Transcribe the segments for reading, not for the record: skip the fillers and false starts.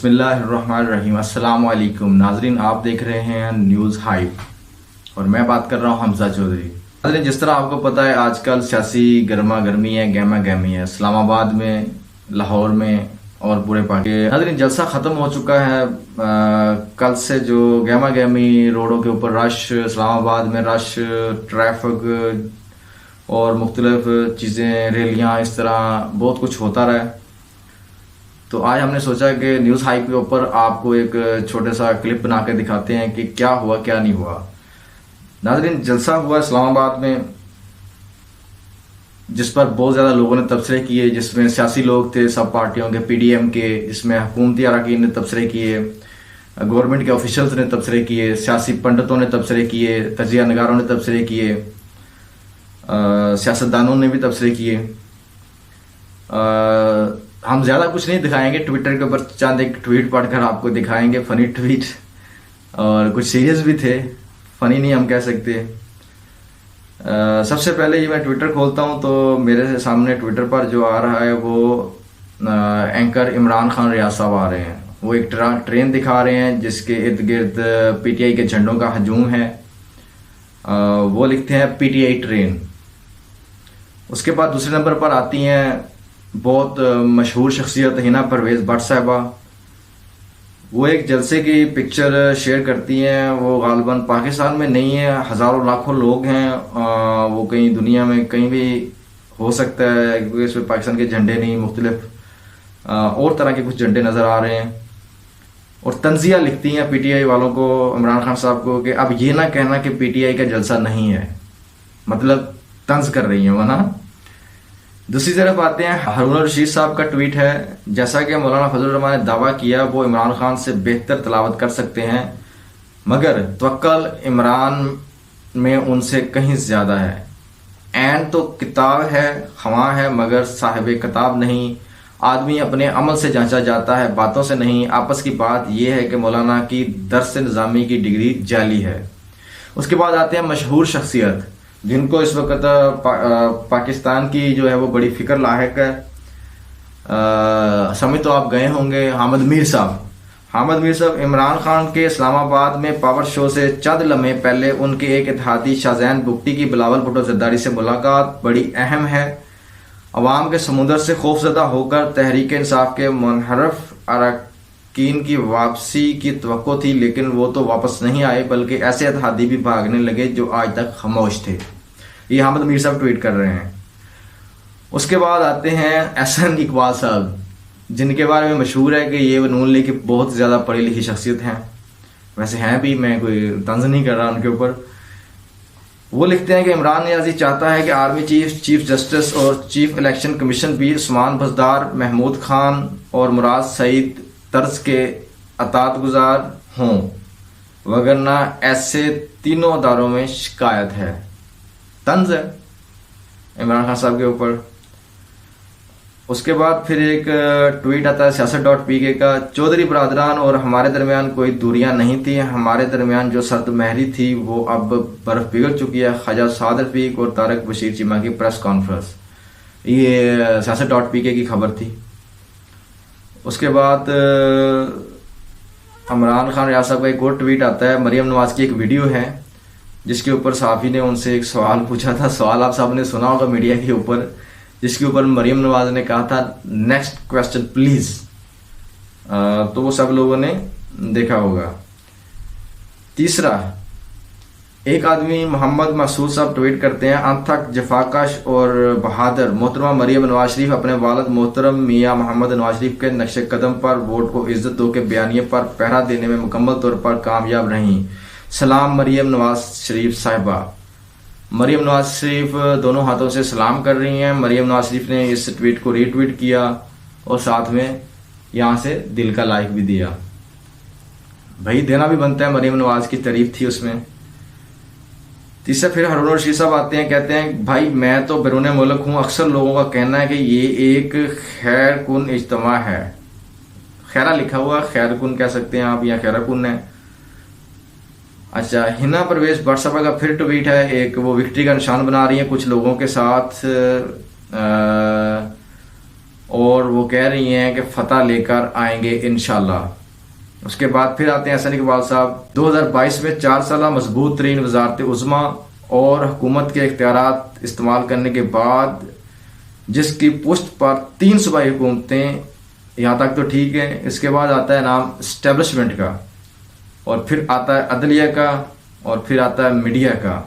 बिस्मिल्लाहिर्रहमानिर्रहीम। अस्सलाम वालेकुम नाजरीन, आप देख रहे हैं न्यूज़ हाइप और मैं बात कर रहा हूं हमजा चौधरी। नाजरीन, जिस तरह आपको पता है आजकल सियासी गर्मा गर्मी है, गहमा गहमी है इस्लामाबाद में, लाहौर में और पूरे पाकिस्तान। नाजरीन, जलसा ख़त्म हो चुका है। कल से जो गहमा गहमी रोडों के ऊपर रश, इस्लामाबाद में रश, ट्रैफिक और मुख्तलिफ चीज़ें, रैलियाँ, इस तरह बहुत कुछ होता रहा है। तो आज हमने सोचा कि न्यूज़ हाइप के ऊपर आपको एक छोटा सा क्लिप बना के दिखाते हैं कि क्या हुआ क्या नहीं हुआ। नाज़रीन, जलसा हुआ इस्लामाबाद में जिस पर बहुत ज़्यादा लोगों ने तबसरे किए, जिसमें सियासी लोग थे सब पार्टियों के, पीडीएम के, इसमें हुकूमती अरकान ने तबसरे किए, गवर्नमेंट के ऑफिशियल्स ने तबसरे किए, सियासी पंडितों ने तबसरे किए, तजिया नगारों ने तबसरे किए, सियासतदानों ने भी तबसरे किए। हम ज़्यादा कुछ नहीं दिखाएंगे, ट्विटर के ऊपर चंद एक ट्वीट पढ़कर आपको दिखाएंगे, फ़नी ट्वीट, और कुछ सीरियस भी थे, फ़नी नहीं हम कह सकते। सबसे पहले ये मैं ट्विटर खोलता हूँ तो मेरे सामने ट्विटर पर जो आ रहा है वो एंकर इमरान खान रियाज साहब आ रहे हैं। वो एक ट्रेन दिखा रहे हैं जिसके इर्द गिर्द पीटीआई के झंडों का हजूम है। वो लिखते हैं पीटीआई ट्रेन। उसके बाद दूसरे नंबर पर आती हैं बहुत मशहूर शख्सियत हिना परवेज़ भट्ट साहिबा। वो एक जलसे की पिक्चर शेयर करती हैं। वो गालिबन पाकिस्तान में नहीं है, हज़ारों लाखों लोग हैं, वो कहीं दुनिया में कहीं भी हो सकता है क्योंकि इसमें पाकिस्तान के झंडे नहीं, मुख्तलिफ और तरह के कुछ झंडे नज़र आ रहे हैं। और तंजिया लिखती हैं पीटीआई वालों को, इमरान खान साहब को, कि अब ये ना कहना कि पीटीआई का जलसा नहीं है, मतलब तंज कर रही हैं वो ना। दूसरी तरफ आते हैं, हारून रशीद साहब का ट्वीट है, जैसा कि मौलाना फजल रहमान ने दावा किया वो इमरान खान से बेहतर तलावत कर सकते हैं, मगर तवक्कल इमरान में उनसे कहीं ज़्यादा है। ऐन तो किताब है, खवा है, मगर साहिब किताब नहीं। आदमी अपने अमल से जांचा जाता है, बातों से नहीं। आपस की बात यह है कि मौलाना की दर्स निज़ामी की डिग्री जाली है। उसके बाद आते हैं मशहूर शख्सियत जिनको इस वक्त पाकिस्तान की जो है वो बड़ी फिक्र लायक है। समझ तो आप गए होंगे, हामिद मीर साहब। हामिद मीर साहब इमरान खान के इस्लामाबाद में पावर शो से चंद लम्हे पहले उनके एक इत्तेहादी शाहजैन बुगटी की बिलावल भुट्टो जरदारी से मुलाकात बड़ी अहम है। अवाम के समुंदर से खौफजदा होकर तहरीक इंसाफ के मुनहरफ अरकान की वापसी की तवक्को थी, लेकिन वो तो वापस नहीं आए, बल्कि ऐसे इत्तेहादी भी भागने लगे जो आज तक खामोश थे। ये हामिद मीर साहब ट्वीट कर रहे हैं। उसके बाद आते हैं एहसन इकबाल साहब, जिनके बारे में मशहूर है कि ये नून लीग की बहुत ज़्यादा पढ़ी लिखी शख्सियत हैं, वैसे हैं भी, मैं कोई तंज नहीं कर रहा उनके ऊपर। वो लिखते हैं कि इमरान नियाजी चाहता है कि आर्मी चीफ, चीफ जस्टिस और चीफ इलेक्शन कमीशन भी उस्मान बज़दार, महमूद खान और मुराद सईद तर्ज के अतात गुजार हों, वगरना ऐसे तीनों अदारों में शिकायत है। तंज है इमरान खान साहब के ऊपर। उसके बाद फिर एक ट्वीट आता है siyaset.pk का, चौधरी बरादरान और हमारे दरमियान कोई दूरियां नहीं थी, हमारे दरमियान जो सर्द महरी थी वो अब बर्फ पिघल चुकी है। ख्वाजा साद रफीक और तारक बशीर चीमा की प्रेस कॉन्फ्रेंस, ये siyaset.pk की खबर थी। उसके बाद इमरान खान रियाज साहब का एक और ट्वीट आता है, मरियम नवाज की एक वीडियो है जिसके ऊपर सहाफ़ी ने उनसे एक सवाल पूछा था। सवाल आप साहब ने सुना होगा मीडिया के ऊपर, जिसके ऊपर मरियम नवाज ने कहा था नेक्स्ट क्वेश्चन प्लीज। तो वो सब लोगों ने देखा होगा। तीसरा, एक आदमी मोहम्मद मसूद साहब ट्वीट करते हैं, अनथक जफाकश और बहादुर मोहतरमा मरियम नवाज शरीफ अपने वालिद मोहतरम मियाँ मोहम्मद नवाज शरीफ के नक्शे कदम पर वोट को इज्जत दो के बयानिए पर पहरा देने में मुकम्मल तौर पर कामयाब रहीं। सलाम मरियम नवाज शरीफ साहिबा। मरियम नवाज शरीफ दोनों हाथों से सलाम कर रही हैं। मरियम नवाज शरीफ ने इस ट्वीट को रीट्वीट किया और साथ में यहाँ से दिल का लाइक भी दिया। भाई देना भी बनता है, मरियम नवाज की तारीफ थी उसमें। तीसरा फिर हारून रशीद साहब आते हैं, कहते हैं भाई मैं तो बैरून मुल्क हूँ, अक्सर लोगों का कहना है कि ये एक खैर कुन इज्तिमा है। खैरा लिखा हुआ, खैर कुन कह सकते हैं आप, या खैरा कुन है। अच्छा, हिना परवेज़ भट्ट साहब का फिर ट्वीट है, एक वो विक्ट्री का निशान बना रही है कुछ लोगों के साथ, और वो कह रही हैं कि फतह लेकर आएंगे इंशाल्लाह। उसके बाद फिर आते हैं हसन इकबाल साहब। 2022 में 4 साल मजबूत तरीन वजारत उज़्मा और हुकूमत के इख्तियारात इस्तेमाल करने के बाद जिसकी पुष्ट पर 3 सूबाई हुकूमतें, यहाँ तक तो ठीक है। इसके बाद आता है नाम इस्टेब्लिशमेंट का, और फिर आता है अदलिया का, और फिर आता है मीडिया का।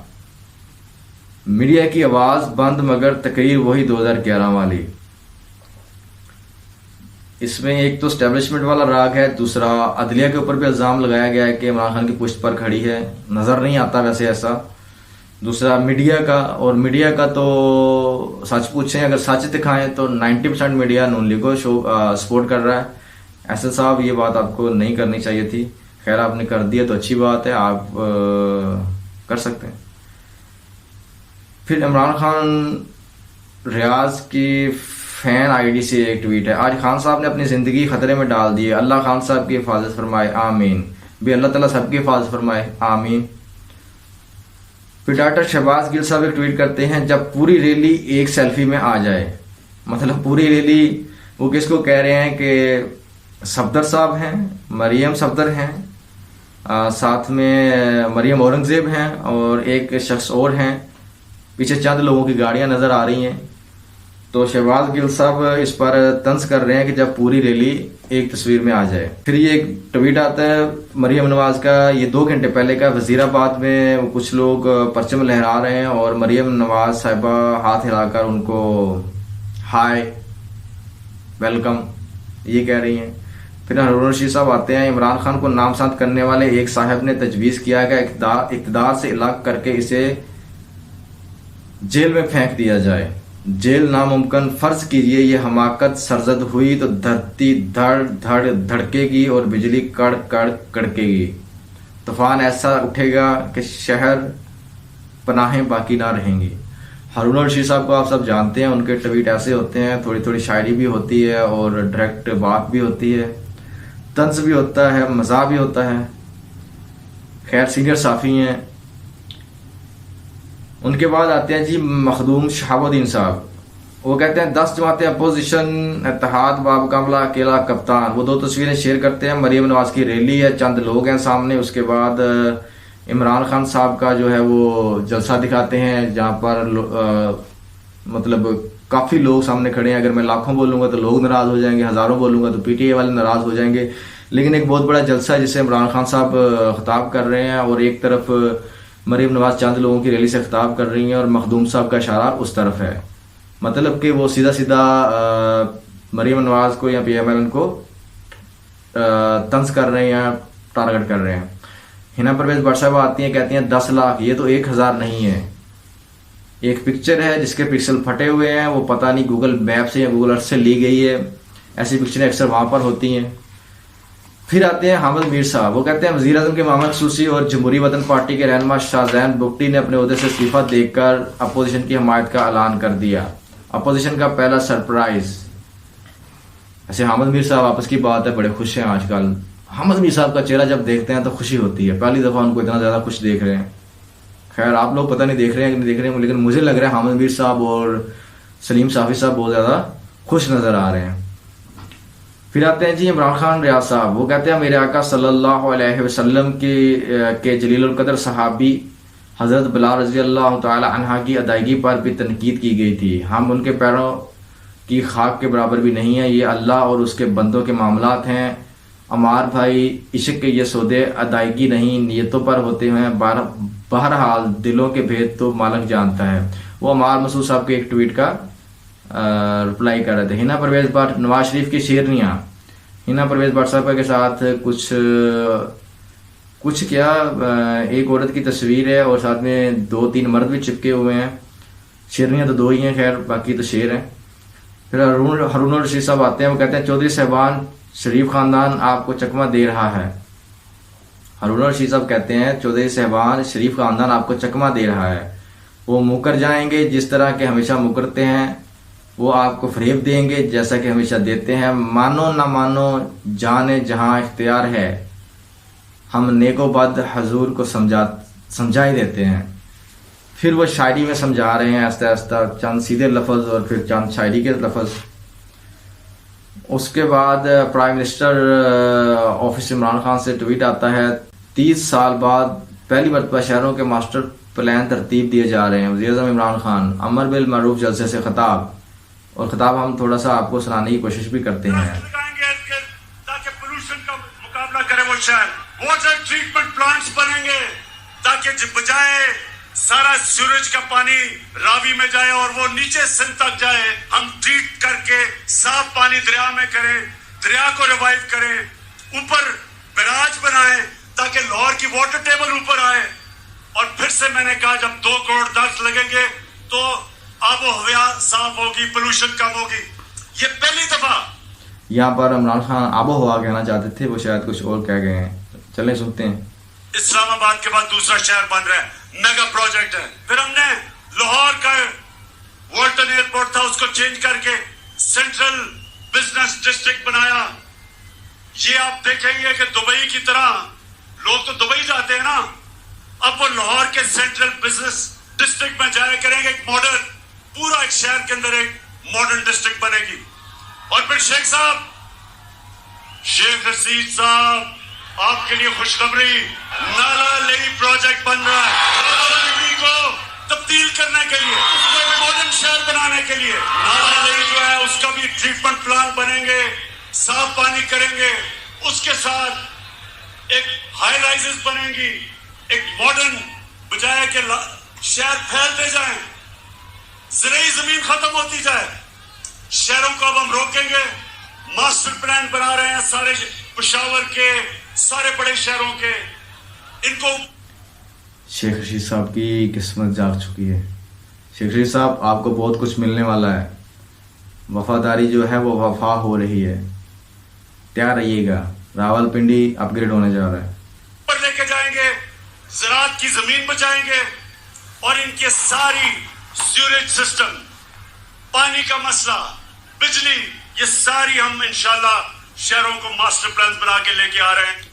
मीडिया की आवाज़ बंद मगर तकरीर वही 2011 वाली। इसमें एक तो स्टैब्लिशमेंट वाला राग है, दूसरा अदलिया के ऊपर भी इल्ज़ाम लगाया गया है कि इमरान खान की पुष्ट पर खड़ी है, नज़र नहीं आता वैसे ऐसा। दूसरा मीडिया का, और मीडिया का तो सच पूछें अगर सच दिखाएं तो 90% मीडिया नून लीग को सपोर्ट कर रहा है। एसएल साहब ये बात आपको नहीं करनी चाहिए थी, खैर आपने कर दिया तो अच्छी बात है, आप कर सकते हैं। फिर इमरान खान रियाज की फैन आईडी से एक ट्वीट है, आज खान साहब ने अपनी ज़िंदगी ख़तरे में डाल दी है, अल्लाह खान साहब की हिफाजत फरमाए आमीन। भी अल्लाह ताला सबकी हिफाजत फरमाए आमीन। फिर डॉक्टर शहबाज गिल साहब एक ट्वीट करते हैं, जब पूरी रैली एक सेल्फी में आ जाए। मतलब पूरी रैली वो किसको कह रहे हैं कि सफदर साहब हैं, मरियम सफदर हैं, साथ में मरियम औरंगज़ेब हैं और एक शख्स और हैं, पीछे चंद लोगों की गाड़ियां नज़र आ रही हैं। तो शहबाज गिल साहब इस पर तंज कर रहे हैं कि जब पूरी रैली एक तस्वीर में आ जाए। फिर ये एक ट्वीट आता है मरियम नवाज का, ये 2 घंटे पहले का। वजीराबाद में कुछ लोग परचम लहरा रहे हैं और मरियम नवाज साहिबा हाथ हिलाकर उनको हाय वेलकम ये कह रही हैं। फिर हारून रशीद साहब आते हैं, इमरान खान को नामजद करने वाले एक साहब ने तजवीज़ किया कि इक़्तिदार से अलग करके इसे जेल में फेंक दिया जाए। जेल नामुमकिन फर्ज कीजिए ये हमाकत सरजद हुई तो धरती धड़ धड़ धड़केगी और बिजली कड़ कड़ कड़केगी। तूफान ऐसा उठेगा कि शहर पनाहें बाकी ना रहेंगी। हारून रशीद साहब को आप सब जानते हैं, उनके ट्वीट ऐसे होते हैं, थोड़ी थोड़ी शायरी भी होती है और डायरेक्ट बात भी होती है, तंज भी होता है, मज़ा भी होता है। खैर सीनियर साफ़ी हैं। उनके बाद आते हैं जी मखदूम शहाबुद्दीन साहब। वो कहते हैं 10 जमातें अपोजिशन इत्तेहाद बाब कामला अकेला कप्तान। वो 2 तस्वीरें शेयर करते हैं, मरियम नवाज की रैली है, चंद लोग हैं सामने, उसके बाद इमरान खान साहब का जो है वो जलसा दिखाते हैं जहाँ पर मतलब काफ़ी लोग सामने खड़े हैं। अगर मैं लाखों बोलूँगा तो लोग नाराज़ हो जाएंगे, हज़ारों बोलूँगा तो पीटीआई वाले नाराज़ हो जाएंगे। लेकिन एक बहुत बड़ा जलसा है जिसे इमरान खान साहब खिताब कर रहे हैं और एक तरफ मरियम नवाज चंद लोगों की रैली से खिताब कर रही हैं और मखदूम साहब का इशारा उस तरफ है। मतलब कि वो सीधा सीधा मरियम नवाज को या PMLN को तंज कर रहे हैं या टारगेट कर रहे हैं। हिना परवेज भट्ट साहब आती हैं, कहती हैं 10 लाख, ये तो 1000 नहीं है। एक पिक्चर है जिसके पिक्सल फटे हुए हैं, वो पता नहीं गूगल मैप से या गूगल अर्थ से ली गई है। ऐसी पिक्चरें अक्सर वहाँ पर होती हैं। फिर आते हैं हामिद मीर साहब। वो कहते हैं वज़ीर आज़म के मामला खसूसी और जमहूरी वतन पार्टी के रहनुमा शाहजैन बुगटी ने अपने ओहदे से इस्तीफा देकर अपोजिशन की हमायत का ऐलान कर दिया। अपोजिशन का पहला सरप्राइज। ऐसे हामिद मीर साहब आपस की बात है, बड़े खुश हैं आजकल। हामिद मीर साहब का चेहरा जब देखते हैं तो खुशी होती है, पहली दफ़ा उनको इतना ज़्यादा खुश देख रहे हैं। खैर आप लोग पता नहीं देख रहे हैं कि नहीं देख रहे हैं, लेकिन मुझे लग रहा है हामिद मीर साहब और सलीम साफ़ी साहब बहुत ज़्यादा खुश नज़र आ रहे हैं। फिर आते हैं जी इमरान खान रियाज साहब। वो कहते हैं मेरे आका सल्लल्लाहु अलैहि वसल्लम के जलीलुल कदर सहाबी हज़रत बिलाल रज़ी अल्लाह तआला अन्हा की अदायगी पर भी तनकीद की गई थी। हम उनके पैरों की खाक के बराबर भी नहीं है, ये अल्लाह और उसके बंदों के मामलात हैं। अमार भाई इश्क के ये सौदे अदायगी नहीं नीयतों पर होते हैं, बहरहाल दिलों के भेद तो मालिक जानता है। वो अमार मसूद साहब के एक ट्वीट का रिप्लाई कर रहे थे। हिना परवेज भट्ट नवाज शरीफ की शेरनियाँ। हिना परवेज भट्ट साहब के साथ कुछ क्या एक औरत की तस्वीर है और साथ में 2-3 मर्द भी चिपके हुए हैं। शेरनियाँ तो 2 ही हैं, खैर बाकी तो शेर हैं। फिर हारून रशीद साहब आते हैं। वो कहते हैं चौधरी साहबान शरीफ खानदान आपको चकमा दे रहा है। हारून रशीद साहब कहते हैं चौधरी साहबान शरीफ खानदान आपको चकमा दे रहा है। वो मुकर जाएंगे जिस तरह के हमेशा मुकरते हैं, वो आपको फरेब देंगे जैसा कि हमेशा देते हैं। मानो ना मानो जाने जहां इख्तियार है, हम नेको बद हजूर को समझा ही देते हैं। फिर वो शायरी में समझा रहे हैं आस्ता आस्ता, चंद सीधे लफ्ज़ और फिर चंद शायरी के लफ्ज़। उसके बाद prime minister office Imran Khan से ट्वीट आता है, 30 साल बाद पहली मरतबा शहरों के मास्टर प्लान तरतीब दिए जा रहे हैं। वज़ीर-ए-आज़म इमरान खान अमर बिल मारूफ जलसे से खिताब, और खिताब हम थोड़ा सा आपको सुनाने की कोशिश भी करते हैं। ताकि पोल्यूशन का मुकाबला करे वो शहर, वाटर ट्रीटमेंट प्लांट्स बनेंगे ताकि बजाय सारा सूरज का पानी रावी में जाए और वो नीचे सिंध तक जाए, हम ट्रीट करके साफ पानी दरिया में करें, दरिया को रिवाइव करें, ऊपर बैराज बनाएं ताकि लाहौर की वाटर टेबल ऊपर आए। और फिर से मैंने कहा जब 2 करोड़ दरख्त लगेंगे तो आबो हवा साफ होगी, पोल्यूशन कम होगी। ये पहली दफा। यहाँ पर इमरान खान आबो हवा कहना चाहते थे, वो शायद कुछ और कह गए हैं। चलें सुनते हैं। इस्लामाबाद के बाद दूसरा शहर बन रहा है, मेगा प्रोजेक्ट है। फिर हमने लाहौर का वाल्टन एयरपोर्ट था, उसको चेंज करके सेंट्रल बिजनेस डिस्ट्रिक्ट बनाया। ये आप देखेंगे कि दुबई की तरह लोग तो दुबई जाते हैं ना, अब वो लाहौर के सेंट्रल बिजनेस डिस्ट्रिक्ट में जाया करेंगे। एक मॉडर्न, पूरा एक शहर के अंदर एक मॉडर्न डिस्ट्रिक्ट बनेगी। और फिर शेख साहब, शेख रशीद साहब, आपके लिए खुशखबरी, नाला लेई प्रोजेक्ट बन रहा है को तब्दील करने के लिए, उसको एक मॉडर्न शहर बनाने के लिए। नाला लेई जो है उसका भी ट्रीटमेंट प्लान बनेंगे, साफ पानी करेंगे। उसके साथ एक हाई राइजेस बनेंगी, एक मॉडर्न, बजाय के शहर फैलते जाएं, ज़राई जमीन खत्म होती जाए, शहरों को अब हम रोकेंगे। मास्टर प्लान बना रहे हैं सारे पेशावर के, सारे बड़े शहरों के। इनको शेख रशीद साहब की किस्मत जाग चुकी है। शेख रशीद साहब, आपको बहुत कुछ मिलने वाला है। वफादारी जो है वो वफा हो रही है, तैयार रहिएगा। रावलपिंडी अपग्रेड होने जा रहा है। पर लेके जाएंगे, ज़राअत की जमीन बचाएंगे और इनके सारी सीवरेज सिस्टम, पानी का मसला, बिजली, ये सारी हम इंशाल्लाह शहरों को मास्टर प्लान बना के लेके आ रहे हैं।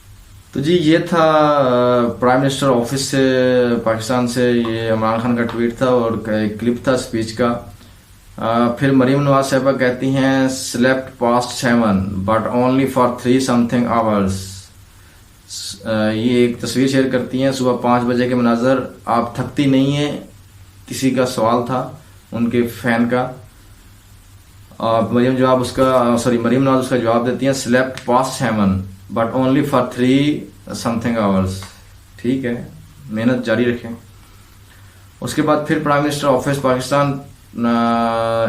तो जी, ये था प्राइम मिनिस्टर ऑफिस से पाकिस्तान से ये इमरान खान का ट्वीट था और एक क्लिप था स्पीच का। फिर मरीम नवाज साहबा कहती हैं, slept past 7 but only for 3 something hours. ये एक तस्वीर शेयर करती हैं सुबह 5 बजे के मनाजर। आप थकती नहीं है, किसी का सवाल था उनके फैन का। मरीम नवाज उसका जवाब देती हैं, slept past 7 but only for 3 something hours. ठीक है, मेहनत जारी रखें। उसके बाद फिर प्राइम मिनिस्टर ऑफिस पाकिस्तान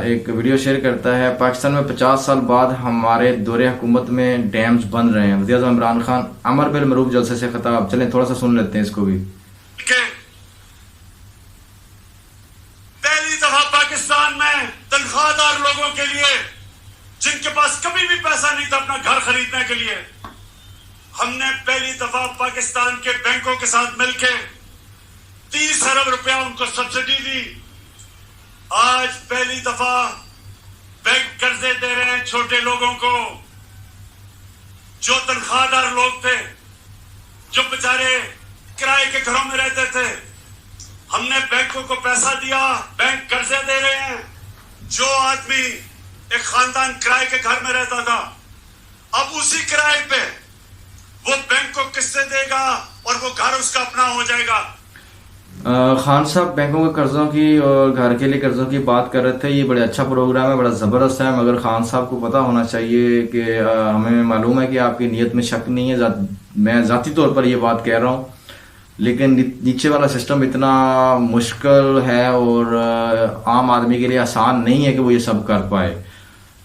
एक वीडियो शेयर करता है, पाकिस्तान में 50 साल बाद हमारे दौरे हुकूमत में डैम्स बन रहे हैं। वज़ीर-ए-आज़म इमरान खान अमर बिल मारूफ जलसे से खिताब। चलें थोड़ा सा सुन लेते हैं इसको भी। पहली दफा पाकिस्तान में तनख्वाहदार लोगों के लिए, जिनके पास कभी भी पैसा नहीं था अपना घर खरीदने के लिए, हमने पहली दफा पाकिस्तान के बैंकों के साथ मिलकर 30 अरब रुपया उनको सब्सिडी दी। आज पहली दफा बैंक कर्जे दे रहे हैं छोटे लोगों को, जो तनख्वाहदार लोग थे, जो बेचारे किराए के घरों में रहते थे। हमने बैंकों को पैसा दिया, बैंक कर्जे दे रहे हैं। जो आदमी, एक खानदान किराए के घर में रहता था, अब उसी किराए पे वो बैंक को किस्से देगा और वो घर उसका अपना हो जाएगा। खान साहब बैंकों के कर्जों की और घर के लिए कर्जों की बात कर रहे थे। ये बड़ा अच्छा प्रोग्राम है, बड़ा ज़बरदस्त है, मगर खान साहब को पता होना चाहिए कि हमें मालूम है कि आपकी नीयत में शक नहीं है। मैं ज़ाती तौर पर ये बात कह रहा हूँ, लेकिन नीचे वाला सिस्टम इतना मुश्किल है और आम आदमी के लिए आसान नहीं है कि वो ये सब कर पाए।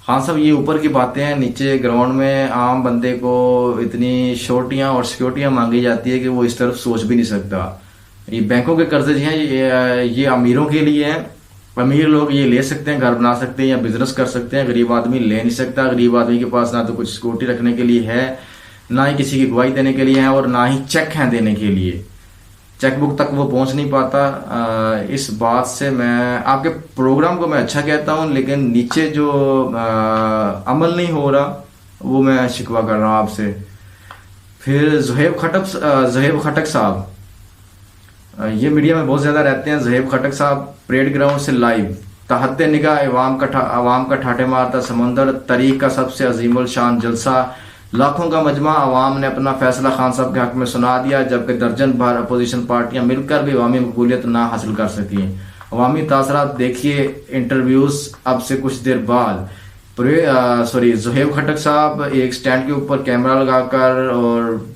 खान साहब, ये ऊपर की बातें हैं, नीचे ग्राउंड में आम बंदे को इतनी शोटियाँ और सिक्योरिटियाँ मांगी जाती है कि वो इस तरफ सोच भी नहीं सकता। ये बैंकों के कर्जे जो हैं ये अमीरों के लिए हैं। अमीर लोग ये ले सकते हैं, घर बना सकते हैं या बिजनेस कर सकते हैं। गरीब आदमी ले नहीं सकता। गरीब आदमी के पास ना तो कुछ सिक्योरिटी रखने के लिए है, ना ही किसी की गवाही देने के लिए है, और ना ही चेक हैं देने के लिए। चेकबुक तक वो पहुंच नहीं पाता। इस बात से मैं आपके प्रोग्राम को मैं अच्छा कहता हूं, लेकिन नीचे जो अमल नहीं हो रहा वो मैं शिकवा कर रहा हूं आपसे। फिर ज़ुहैब खटक साहब, ये मीडिया में बहुत ज़्यादा रहते हैं। ज़ुहैब खटक साहब परेड ग्राउंड से लाइव, तहत निगाह अवाम का ठाटे मारता समंदर, तारीख का सबसे अजीमुल शान जलसा, लाखों का मजमा अवाम ने अपना फैसला खान साहब के हक में सुना दिया, जबकि दर्जन भर अपोजिशन पार्टियां मिलकर भी अवामी मकबूलियत ना हासिल कर सकी। अवामी तासरात देखिए इंटरव्यूज अब से कुछ देर बाद। ज़ुहैब खट्टक साहब एक स्टैंड के ऊपर कैमरा लगाकर और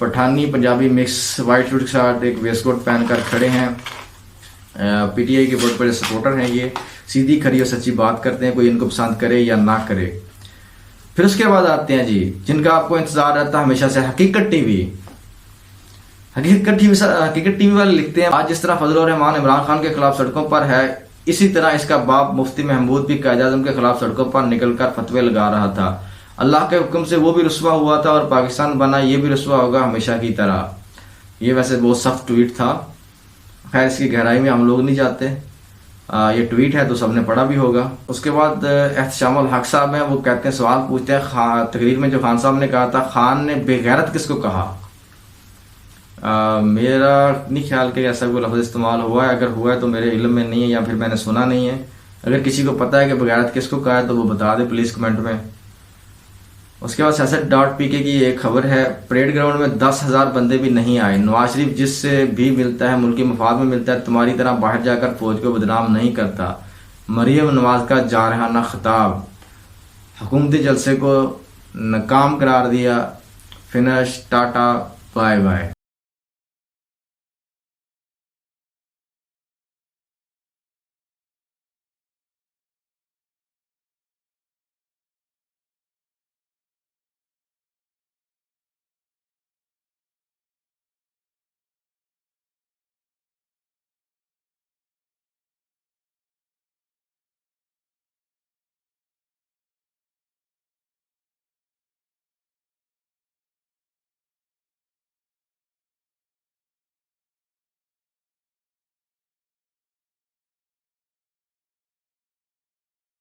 Pathani Punjabi mix white suit के साथ एक वेस्ट कोट पहनकर खड़े हैं। पीटीआई के बहुत बड़े सपोर्टर हैं, ये सीधी खरी और सच्ची बात करते हैं, कोई इनको पसंद करे या ना करे। फिर उसके बाद आते हैं जी जिनका आपको इंतजार रहता है हमेशा से, हकीकत टीवी। हकीकत टीवी वाले लिखते हैं, आज जिस तरह फजल रहमान इमरान खान के खिलाफ सड़कों पर है, इसी तरह इसका बाप मुफ्ती महमूद भी कायद-ए-आज़म के खिलाफ सड़कों पर निकलकर फतवे लगा रहा था। अल्लाह के हुक्म से वो भी रुस्वा हुआ था और पाकिस्तान बना, ये भी रुस्वा होगा हमेशा की तरह। ये वैसे बहुत सख्त ट्वीट था, खैर इसकी गहराई में हम लोग नहीं जाते। ये ट्वीट है तो सबने पढ़ा भी होगा। उसके बाद एहतशामुल हक साहब हैं, वो कहते हैं, सवाल पूछते हैं तकरीर में जो खान साहब ने कहा था, खान ने बेगैरत किसको कहा? मेरा नहीं ख्याल कि ऐसा कोई लफ्ज़ इस्तेमाल हुआ है, अगर हुआ है तो मेरे इल्म में नहीं है या फिर मैंने सुना नहीं है। अगर किसी को पता है कि बेगैरत किसको कहा है तो वो बता दे प्लीज़ कमेंट में। उसके बाद siyaset.pk की एक खबर है, परेड ग्राउंड में 10,000 बंदे भी नहीं आए। नवाज शरीफ जिससे भी मिलता है मुल्की मफाद में मिलता है, तुम्हारी तरह बाहर जाकर फौज को बदनाम नहीं करता। मरियम नवाज का जारहाना खिताब, हुकूमती जलसे को नाकाम करार दिया। Finish, tata, bye bye.